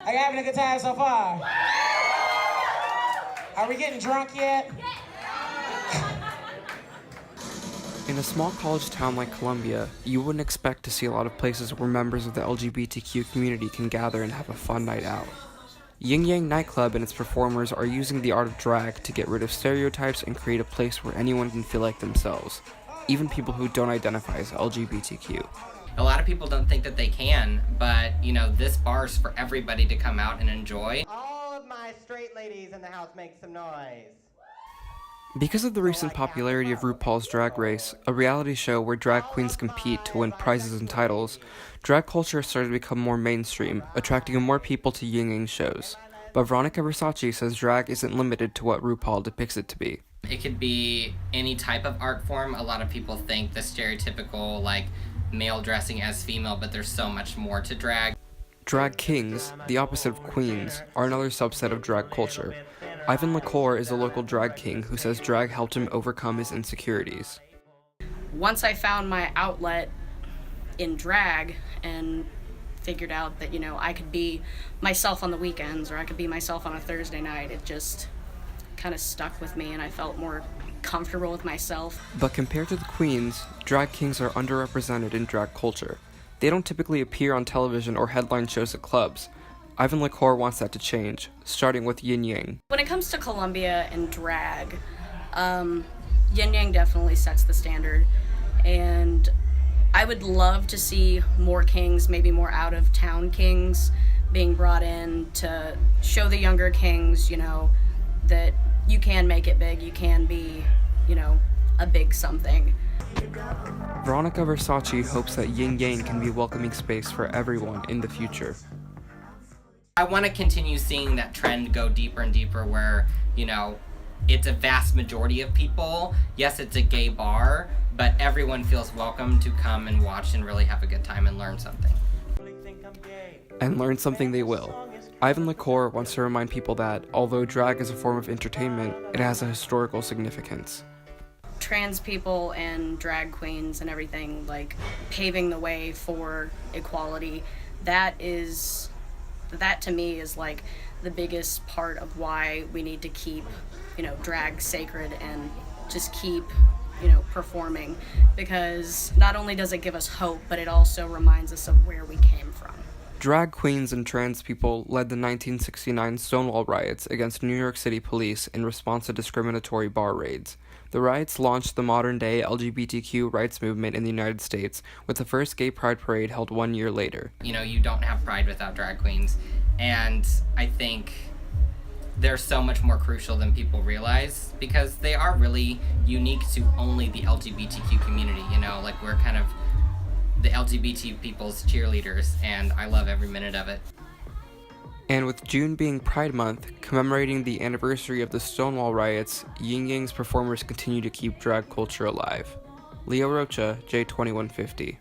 Are you having a good time so far? Are we getting drunk yet? In a small college town like Columbia, you wouldn't expect to see a lot of places where members of the LGBTQ community can gather and have a fun night out. Yin Yang Night Club and its performers are using the art of drag to get rid of stereotypes and create a place where anyone can feel like themselves, even people who don't identify as LGBTQ. A lot of people don't think that they can, but, this bar's for everybody to come out and enjoy. All of my straight ladies in the house make some noise. Because of the recent popularity of RuPaul's Drag Race, a reality show where drag queens compete to win prizes and titles, drag culture started to become more mainstream, attracting more people to Yin Yang shows. But Veronica Versace says drag isn't limited to what RuPaul depicts it to be. It could be any type of art form. A lot of people think the stereotypical, male dressing as female, but there's so much more to drag. Drag kings, the opposite of queens, are another subset of drag culture. Ivan LaCour is a local drag king who says drag helped him overcome his insecurities. Once I found my outlet in drag and figured out that, I could be myself on the weekends or I could be myself on a Thursday night, it just kind of stuck with me and I felt more comfortable with myself. But compared to the queens, drag kings are underrepresented in drag culture. They don't typically appear on television or headline shows at clubs. Ivan LaCour wants that to change, starting with Yin Yang. When it comes to Columbia and drag, Yin Yang definitely sets the standard, and I would love to see more kings, maybe more out-of-town kings, being brought in to show the younger kings, that you can make it big, you can be, a big something. Veronica Versace hopes that Yin Yang can be a welcoming space for everyone in the future. I want to continue seeing that trend go deeper and deeper where, it's a vast majority of people. Yes, it's a gay bar, but everyone feels welcome to come and watch and really have a good time and learn something. And learn something they will. Ivan LaCour wants to remind people that, although drag is a form of entertainment, it has a historical significance. Trans people and drag queens and everything, paving the way for equality, that to me is the biggest part of why we need to keep, drag sacred and just keep, performing, because not only does it give us hope, but it also reminds us of where we came from. Drag queens and trans people led the 1969 Stonewall riots against New York City police in response to discriminatory bar raids. The riots launched the modern-day LGBTQ rights movement in the United States, with the first gay pride parade held 1 year later. You don't have pride without drag queens, and I think they're so much more crucial than people realize because they are really unique to only the LGBTQ community, we're kind of the LGBT people's cheerleaders, and I love every minute of it. And with June being Pride Month, commemorating the anniversary of the Stonewall riots, Yin Yang's performers continue to keep drag culture alive. Leo Rocha, J2150.